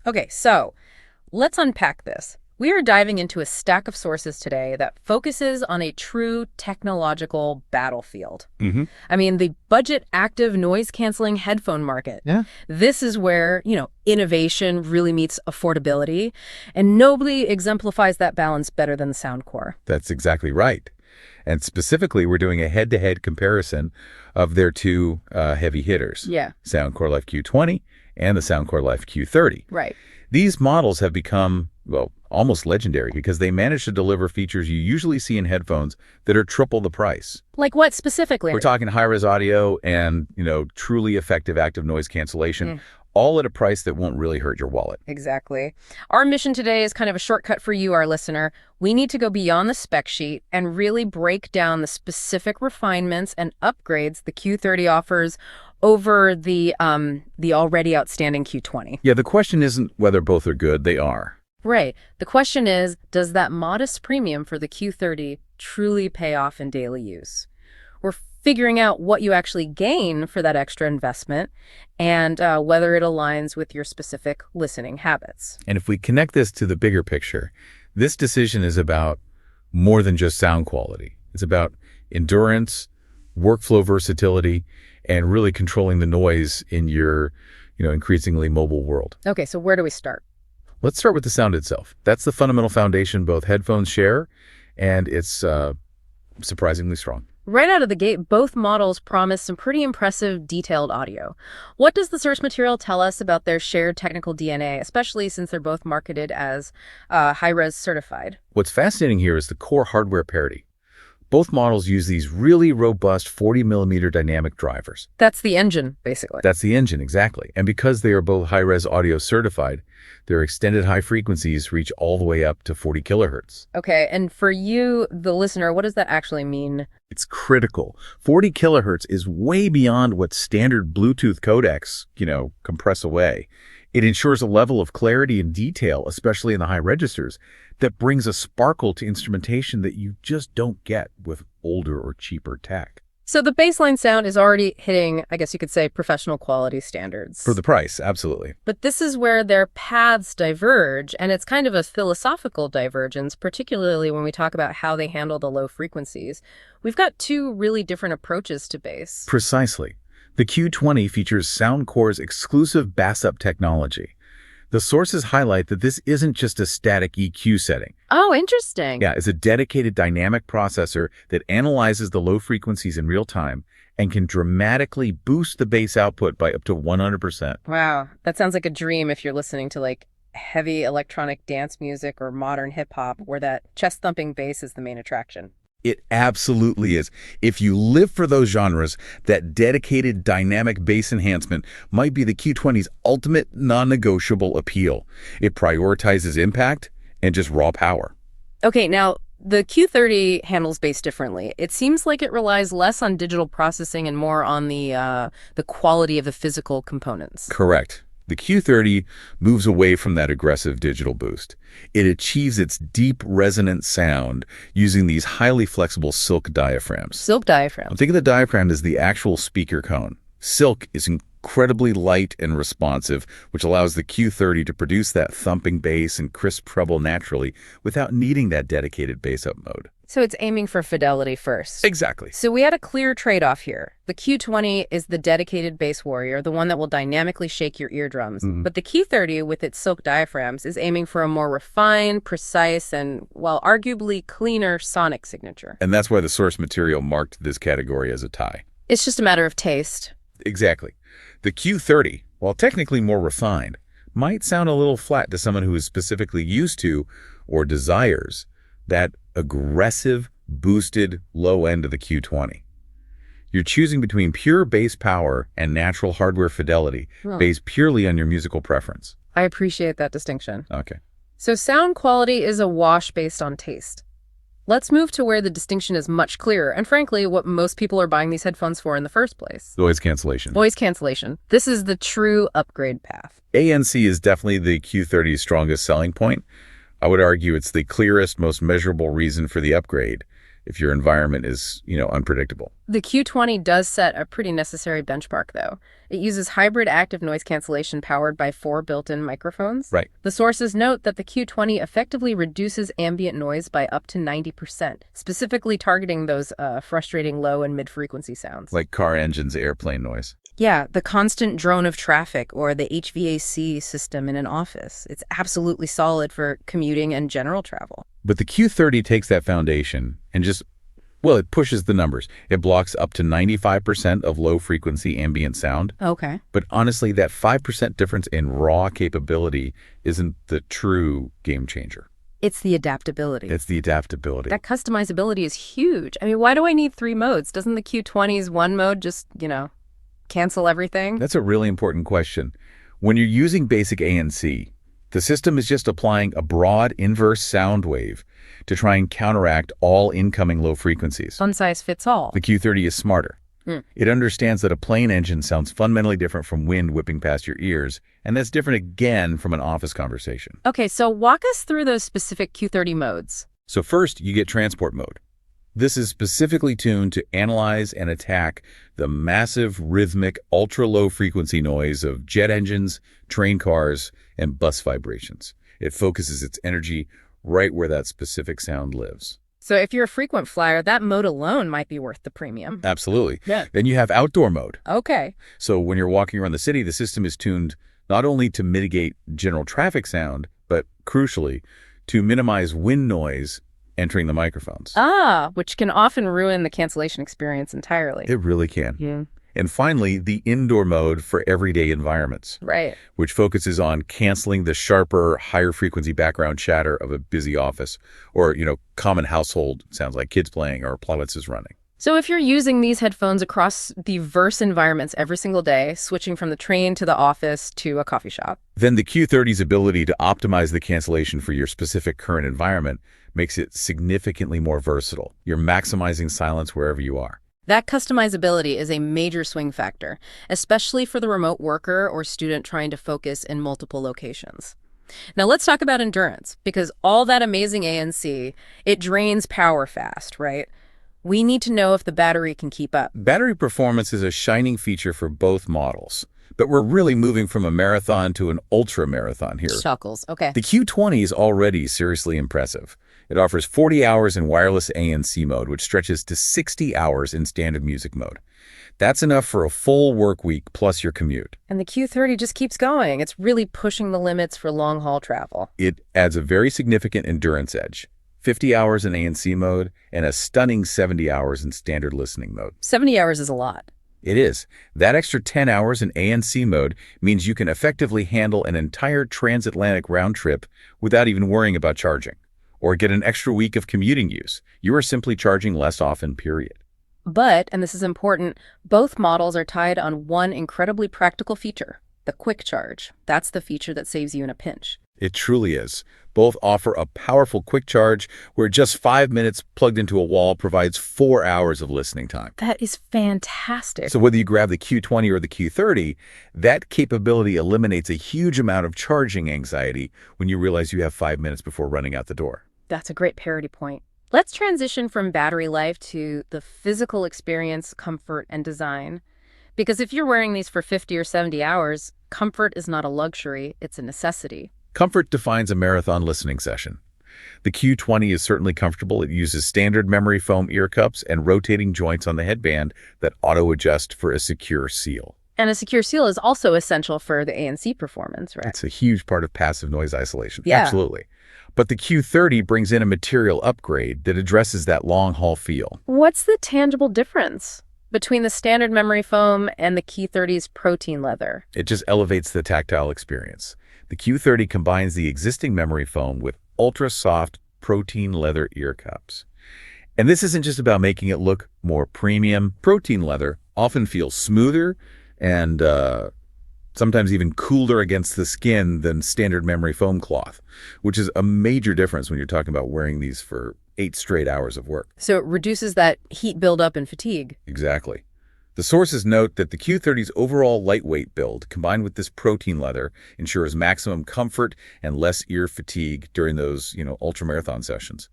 Okay, so let's unpack this. We are diving into a stack of sources today that focuses on a true technological battlefield. hmm I mean, the budget active noise canceling headphone market. Yeah, This is where, innovation really meets affordability, and nobody exemplifies that balance better than the Soundcore. that's exactly right. And specifically, we're doing a head-to-head comparison of their two heavy hitters, Yeah, Soundcore Life Q20 and the Soundcore Life Q30. right. These models have become, well, almost legendary because they manage to deliver features you usually see in headphones that are triple the price. Like what specifically? We're talking high-res audio and, truly effective active noise cancellation, all at a price that won't really hurt your wallet. Exactly. Our mission today is kind of a shortcut for you, our listener. We need to go beyond the spec sheet and really break down the specific refinements and upgrades the Q30 offers over the already outstanding Q20. Yeah, the question isn't whether both are good, they are. Right. The question is, does that modest premium for the Q30 truly pay off in daily use? We're figuring out what you actually gain for that extra investment and whether it aligns with your specific listening habits. And if we connect this to the bigger picture, this decision is about more than just sound quality. It's about endurance, workflow versatility, and really controlling the noise in your, increasingly mobile world. Okay, so where do we start? Let's start with the sound itself. That's the fundamental foundation both headphones share, and it's surprisingly strong. Right out of the gate, both models promise some pretty impressive detailed audio. What does the source material tell us about their shared technical DNA, especially since they're both marketed as high-res certified? What's fascinating here is the core hardware parity. Both models use these really robust 40mm dynamic drivers. That's the engine, basically. That's the engine, exactly. And because they are both high-res audio certified, their extended high frequencies reach all the way up to 40 kilohertz. Okay, and for you, the listener, what does that actually mean? It's critical. 40 kilohertz is way beyond what standard Bluetooth codecs, compress away. It ensures a level of clarity and detail, especially in the high registers, that brings a sparkle to instrumentation that you just don't get with older or cheaper tech. So the baseline sound is already hitting, I guess you could say, professional quality standards. For the price, absolutely. But this is where their paths diverge, and it's kind of a philosophical divergence, particularly when we talk about how they handle the low frequencies. We've got two really different approaches to bass. Precisely. The Q20 features Soundcore's exclusive bass-up technology. The sources highlight that this isn't just a static EQ setting. Oh, interesting. Yeah, it's a dedicated dynamic processor that analyzes the low frequencies in real time and can dramatically boost the bass output by up to 100%. Wow, that sounds like a dream if you're listening to like heavy electronic dance music or modern hip hop where that chest-thumping bass is the main attraction. It absolutely is. If you live for those genres, that dedicated dynamic bass enhancement might be the Q20's ultimate non-negotiable appeal. It prioritizes impact and just raw power. Okay, now the Q30 handles bass differently. It seems like it relies less on digital processing and more on the quality of the physical components. Correct. The Q30 moves away from that aggressive digital boost. It achieves its deep, resonant sound using these highly flexible silk diaphragms. Silk diaphragms. Think of the diaphragm as the actual speaker cone. Silk is incredibly light and responsive, which allows the Q30 to produce that thumping bass and crisp treble naturally without needing that dedicated bass-up mode. So it's aiming for fidelity first. Exactly. So we had a clear trade-off here. The Q20 is the dedicated bass warrior, the one that will dynamically shake your eardrums. But the Q30, with its silk diaphragms, is aiming for a more refined, precise, and, well, arguably cleaner sonic signature. And that's why the source material marked this category as a tie. It's just a matter of taste. Exactly. The Q30, while technically more refined, might sound a little flat to someone who is specifically used to or desires that aggressive, boosted low end of the Q20. You're choosing between pure bass power and natural hardware fidelity based purely on your musical preference. I appreciate that distinction. Okay. So sound quality is a wash based on taste. Let's move to where the distinction is much clearer, and frankly, what most people are buying these headphones for in the first place. Noise cancellation. Voice cancellation. This is the true upgrade path. ANC is definitely the Q30's strongest selling point. I would argue it's the clearest, most measurable reason for the upgrade. if your environment is, unpredictable. The Q20 does set a pretty necessary benchmark, though. It uses hybrid active noise cancellation powered by 4 built-in microphones. Right. The sources note that the Q20 effectively reduces ambient noise by up to 90%, specifically targeting those frustrating low and mid-frequency sounds. Like car engines, airplane noise. Yeah, the constant drone of traffic or the HVAC system in an office. It's absolutely solid for commuting and general travel. But the Q30 takes that foundation and it pushes the numbers. It blocks up to 95% of low-frequency ambient sound. Okay. But honestly, that 5% difference in raw capability isn't the true game changer. It's the adaptability. It's the adaptability. That customizability is huge. I mean, why do I need 3 modes? Doesn't the Q20's one mode just, cancel everything? That's a really important question. When you're using basic ANC, the system is just applying a broad inverse sound wave to try and counteract all incoming low frequencies. One size fits all. The Q30 is smarter. It understands that a plane engine sounds fundamentally different from wind whipping past your ears, and that's different again from an office conversation. Okay, so walk us through those specific Q30 modes. So first, you get transport mode. This is specifically tuned to analyze and attack the massive, rhythmic, ultra-low frequency noise of jet engines, train cars, and bus vibrations. It focuses its energy right where that specific sound lives. So if you're a frequent flyer, that mode alone might be worth the premium. Absolutely. Yeah. Then you have outdoor mode. Okay. So when you're walking around the city, the system is tuned not only to mitigate general traffic sound, but crucially, to minimize wind noise entering the microphones. Which can often ruin the cancellation experience entirely. It really can. Yeah. And finally, the indoor mode for everyday environments. Right. Which focuses on canceling the sharper, higher frequency background chatter of a busy office or, common household sounds like kids playing or appliances running. So if you're using these headphones across diverse environments every single day, switching from the train to the office to a coffee shop, then the Q30's ability to optimize the cancellation for your specific current environment makes it significantly more versatile. You're maximizing silence wherever you are. that customizability is a major swing factor, especially for the remote worker or student trying to focus in multiple locations. Now let's talk about endurance, because all that amazing ANC, it drains power fast, right? We need to know if the battery can keep up. Battery performance is a shining feature for both models, but we're really moving from a marathon to an ultra marathon here. Chuckles, okay. The Q20 is already seriously impressive. It offers 40 hours in wireless ANC mode, which stretches to 60 hours in standard music mode. That's enough for a full work week plus your commute. And the Q30 just keeps going. It's really pushing the limits for long-haul travel. It adds a very significant endurance edge. 50 hours in ANC mode and a stunning 70 hours in standard listening mode. 70 hours is a lot. It is. That extra 10 hours in ANC mode means you can effectively handle an entire transatlantic round trip without even worrying about charging, or get an extra week of commuting use. You are simply charging less often, period. But, and this is important, both models are tied on one incredibly practical feature, the quick charge. That's the feature that saves you in a pinch. It truly is. Both offer a powerful quick charge where just 5 minutes plugged into a wall provides 4 hours of listening time. That is fantastic. So whether you grab the Q20 or the Q30, that capability eliminates a huge amount of charging anxiety when you realize you have 5 minutes before running out the door. That's a great parity point. Let's transition from battery life to the physical experience, comfort, and design. Because if you're wearing these for 50 or 70 hours, comfort is not a luxury, it's a necessity. Comfort defines a marathon listening session. The Q20 is certainly comfortable. It uses standard memory foam ear cups and rotating joints on the headband that auto-adjust for a secure seal. And a secure seal is also essential for the ANC performance, right? It's a huge part of passive noise isolation. Yeah. Absolutely. But the Q30 brings in a material upgrade that addresses that long-haul feel. What's the tangible difference between the standard memory foam and the Q30's protein leather? It just elevates the tactile experience. The Q30 combines the existing memory foam with ultra-soft protein leather ear cups. And this isn't just about making it look more premium. Protein leather often feels smoother and sometimes even cooler against the skin than standard memory foam cloth, which is a major difference when you're talking about wearing these for 8 straight hours of work. So it reduces that heat buildup and fatigue. Exactly. The sources note that the Q30's overall lightweight build, combined with this protein leather, ensures maximum comfort and less ear fatigue during those, ultramarathon sessions.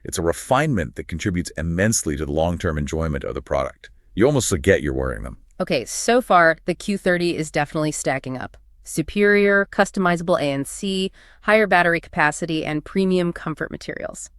It's a refinement that contributes immensely to the long-term enjoyment of the product. You almost forget you're wearing them. Okay, so far, the Q30 is definitely stacking up. Superior, customizable ANC, higher battery capacity, and premium comfort materials.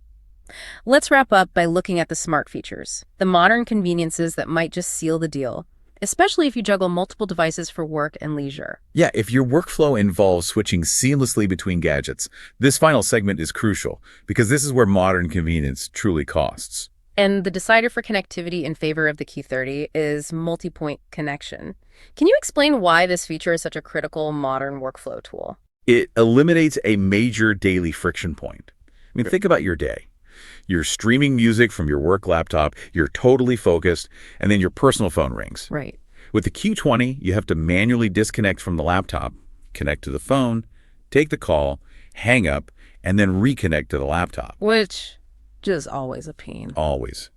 Let's wrap up by looking at the smart features, the modern conveniences that might just seal the deal, especially if you juggle multiple devices for work and leisure. Yeah, if your workflow involves switching seamlessly between gadgets, this final segment is crucial because this is where modern convenience truly costs. And the decider for connectivity in favor of the Q30 is multi-point connection. Can you explain why this feature is such a critical modern workflow tool? It eliminates a major daily friction point. Think about your day. You're streaming music from your work laptop, you're totally focused, and then your personal phone rings. Right. With the Q20, you have to manually disconnect from the laptop, connect to the phone, take the call, hang up, and then reconnect to the laptop. Which, just always a pain. Always.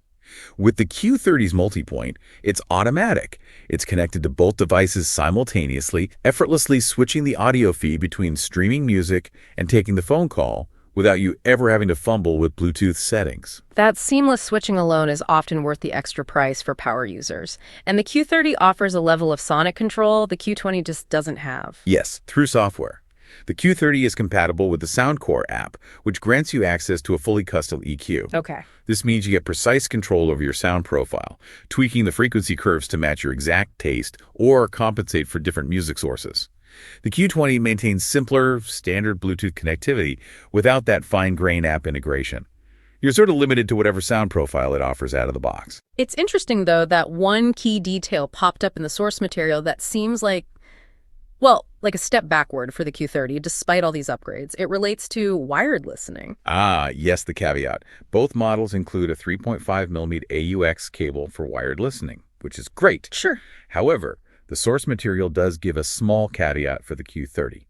With the Q30's multipoint, it's automatic. It's connected to both devices simultaneously, effortlessly switching the audio feed between streaming music and taking the phone call without you ever having to fumble with Bluetooth settings. That seamless switching alone is often worth the extra price for power users. And the Q30 offers a level of sonic control the Q20 just doesn't have. Yes, through software. The Q30 is compatible with the Soundcore app, which grants you access to a fully custom EQ. Okay. This means you get precise control over your sound profile, tweaking the frequency curves to match your exact taste or compensate for different music sources. The Q20 maintains simpler, standard Bluetooth connectivity without that fine-grained app integration. You're sort of limited to whatever sound profile it offers out of the box. It's interesting, though, that one key detail popped up in the source material that seems like a step backward for the Q30, despite all these upgrades. It relates to wired listening. Ah, yes, the caveat. Both models include a 3.5mm AUX cable for wired listening, which is great. Sure. However, the source material does give a small caveat for the Q30.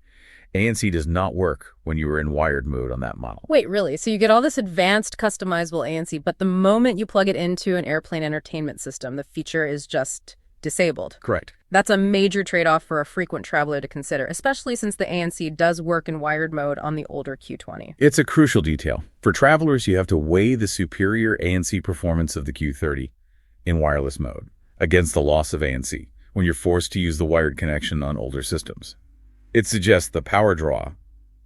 ANC does not work when you are in wired mode on that model. Wait, really? So you get all this advanced customizable ANC, but the moment you plug it into an airplane entertainment system, the feature is just disabled. Correct. That's a major trade-off for a frequent traveler to consider, especially since the ANC does work in wired mode on the older Q20. It's a crucial detail. For travelers, you have to weigh the superior ANC performance of the Q30 in wireless mode against the loss of ANC when you're forced to use the wired connection on older systems. It suggests the power draw,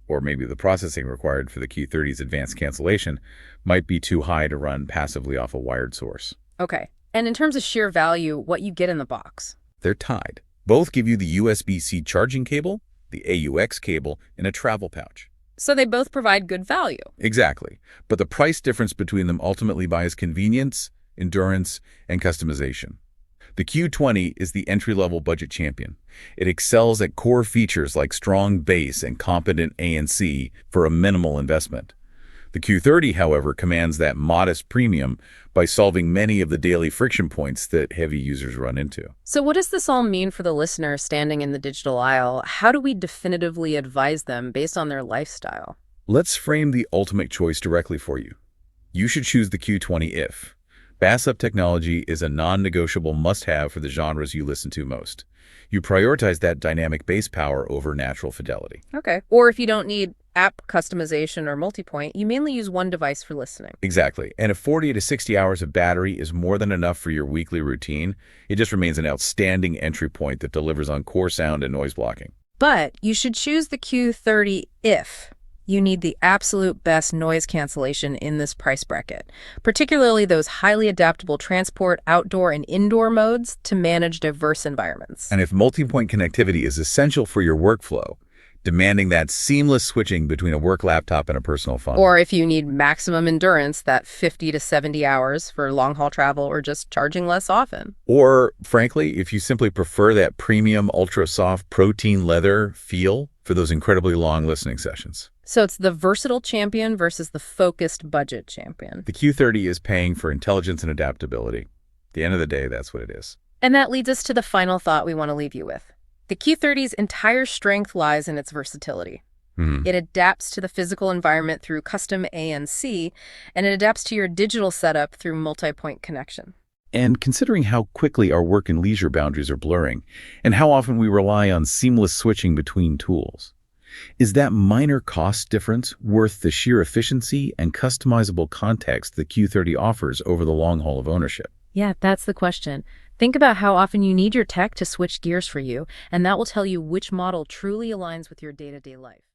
or maybe the processing required for the Q30's advanced cancellation, might be too high to run passively off a wired source. Okay. And in terms of sheer value, what you get in the box? They're tied. Both give you the USB-C charging cable, the AUX cable, and a travel pouch. So they both provide good value. Exactly. But the price difference between them ultimately buys convenience, endurance, and customization. The Q20 is the entry-level budget champion. It excels at core features like strong bass and competent ANC for a minimal investment. The Q30, however, commands that modest premium by solving many of the daily friction points that heavy users run into. So what does this all mean for the listener standing in the digital aisle? How do we definitively advise them based on their lifestyle? Let's frame the ultimate choice directly for you. You should choose the Q20 if bass-up technology is a non-negotiable must-have for the genres you listen to most. You prioritize that dynamic bass power over natural fidelity. Okay. Or if you don't need app customization or multipoint, you mainly use one device for listening. Exactly. And if 40 to 60 hours of battery is more than enough for your weekly routine, it just remains an outstanding entry point that delivers on core sound and noise blocking. But you should choose the Q30 if you need the absolute best noise cancellation in this price bracket, particularly those highly adaptable transport, outdoor, and indoor modes to manage diverse environments. And if multi-point connectivity is essential for your workflow, demanding that seamless switching between a work laptop and a personal phone. Or if you need maximum endurance, that 50 to 70 hours for long-haul travel or just charging less often. Or, frankly, if you simply prefer that premium, ultra-soft protein leather feel for those incredibly long listening sessions. So it's the versatile champion versus the focused budget champion. The Q30 is paying for intelligence and adaptability. At the end of the day, that's what it is. And that leads us to the final thought we want to leave you with. The Q30's entire strength lies in its versatility. It adapts to the physical environment through custom ANC, and it adapts to your digital setup through multi-point connection. And considering how quickly our work and leisure boundaries are blurring, and how often we rely on seamless switching between tools, Is that minor cost difference worth the sheer efficiency and customizable context the Q30 offers over the long haul of ownership? Yeah, that's the question. Think about how often you need your tech to switch gears for you, and that will tell you which model truly aligns with your day-to-day life.